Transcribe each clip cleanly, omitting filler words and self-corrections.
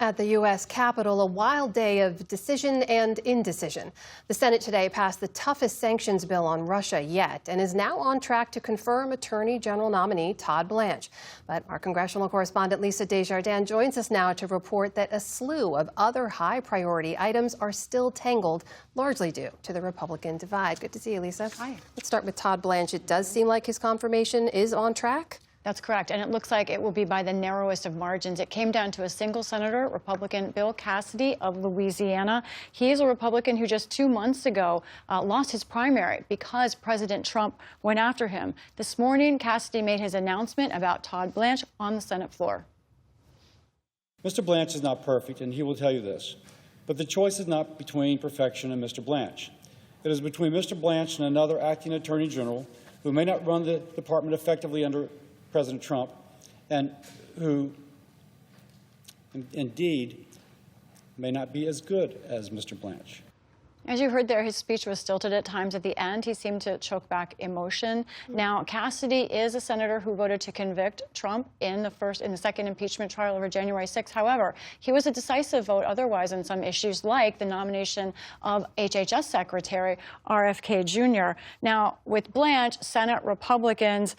At the U.S. Capitol, a wild day of decision and indecision. The Senate today passed the toughest sanctions bill on Russia yet and is now on track to confirm Attorney General nominee Todd Blanche. But our congressional correspondent Lisa Desjardins joins us now to report that a slew of other high-priority items are still tangled, largely due to the Republican divide. Good to see you, Lisa. Hi. Let's start with Todd Blanche. It does seem like his confirmation is on track. That's correct, and it looks like it will be by the narrowest of margins. It came down to a single senator, Republican Bill Cassidy of Louisiana. He is a Republican who just 2 months ago lost his primary because President Trump went after him. This morning, Cassidy made his announcement about Todd Blanche on the Senate floor. Mr. Blanche is not perfect, and he will tell you this. But the choice is not between perfection and Mr. Blanche. It is between Mr. Blanche and another acting attorney general who may not run the department effectively under President Trump, and who indeed may not be as good as Mr. Blanche. As you heard there, his speech was stilted at times at the end. He seemed to choke back emotion. Now, Cassidy is a senator who voted to convict Trump in the second impeachment trial over January 6th. However, he was a decisive vote otherwise on some issues like the nomination of HHS Secretary RFK Jr. Now, with Blanche, Senate Republicans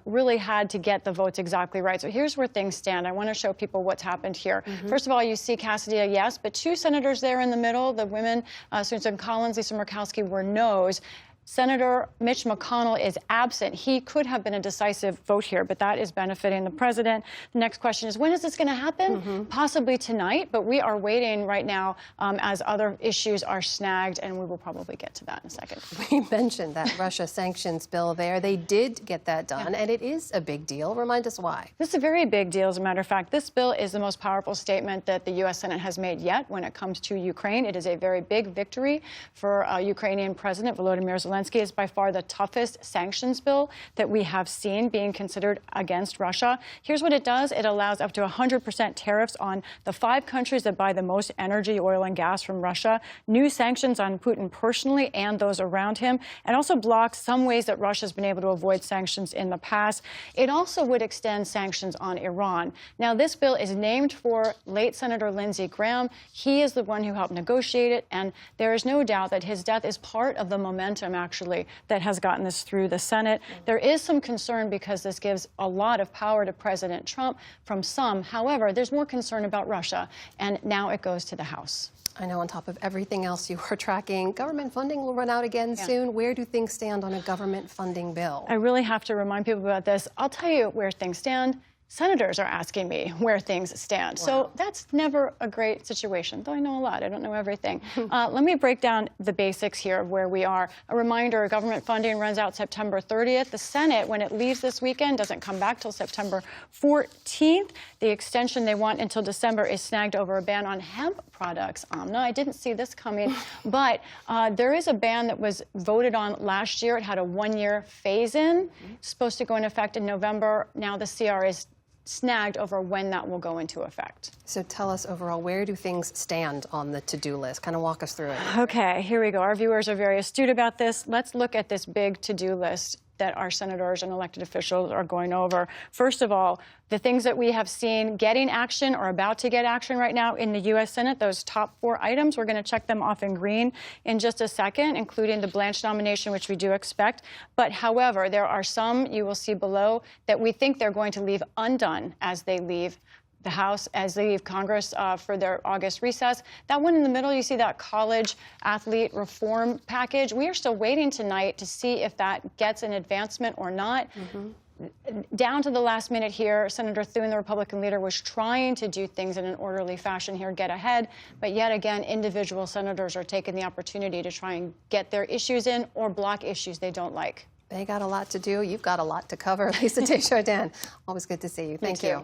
really had to get the votes exactly right. So here's where things stand. I want to show people what's happened here. First of all, you see Cassidy a yes, but two senators there in the middle, the women, Susan Collins, Lisa Murkowski, were no's. Senator Mitch McConnell is absent. He could have been a decisive vote here, but that is benefiting the president. The next question is, when is this going to happen? Possibly tonight, but we are waiting right now as other issues are snagged, and we will probably get to that in a second. We mentioned that Russia sanctions bill there. They did get that done, and it is a big deal. Remind us why. This is a very big deal, as a matter of fact. This bill is the most powerful statement that the U.S. Senate has made yet when it comes to Ukraine. It is a very big victory for Ukrainian President Volodymyr Zelensky. Is by far the toughest sanctions bill that we have seen being considered against Russia. Here's what it does. It allows up to 100% tariffs on the 5 countries that buy the most energy, oil, and gas from Russia, new sanctions on Putin personally and those around him, and also blocks some ways that Russia has been able to avoid sanctions in the past. It also would extend sanctions on Iran. Now, this bill is named for late Senator Lindsey Graham. He is the one who helped negotiate it, and there is no doubt that his death is part of the momentum, actually, that has gotten this through the Senate. There is some concern because this gives a lot of power to President Trump from some. However, there's more concern about Russia, and now it goes to the House. I know on top of everything else you are tracking, government funding will run out again soon. Where do things stand on a government funding bill? I really have to remind people about this. I'll tell you where things stand. Senators are asking me where things stand. Wow. So that's never a great situation, though I know a lot. I don't know everything. Let me break down the basics here of where we are. A reminder, government funding runs out September 30th. The Senate, when it leaves this weekend, doesn't come back till September 14th. The extension they want until December is snagged over a ban on hemp products. Amna, I didn't see this coming, but there is a ban that was voted on last year. It had a 1-year phase-in, supposed to go into effect in November. Now the CR is snagged over when that will go into effect. So tell us overall, where do things stand on the to-do list? Kind of walk us through it. Okay, here we go. Our viewers are very astute about this. Let's look at this big to-do list that our senators and elected officials are going over. First of all, the things that we have seen getting action or about to get action right now in the U.S. Senate, those top 4 items, we're going to check them off in green in just a second, including the Blanche nomination, which we do expect. But however, there are some you will see below that we think they're going to leave undone as they leave the House, as they leave Congress for their August recess. That one in the middle, you see that college athlete reform package. We are still waiting tonight to see if that gets an advancement or not. Down to the last minute here, Senator Thune, the Republican leader, was trying to do things in an orderly fashion here, get ahead. But yet again, individual senators are taking the opportunity to try and get their issues in or block issues they don't like. They got a lot to do. You've got a lot to cover. Lisa Desjardins, always good to see you. Thank you.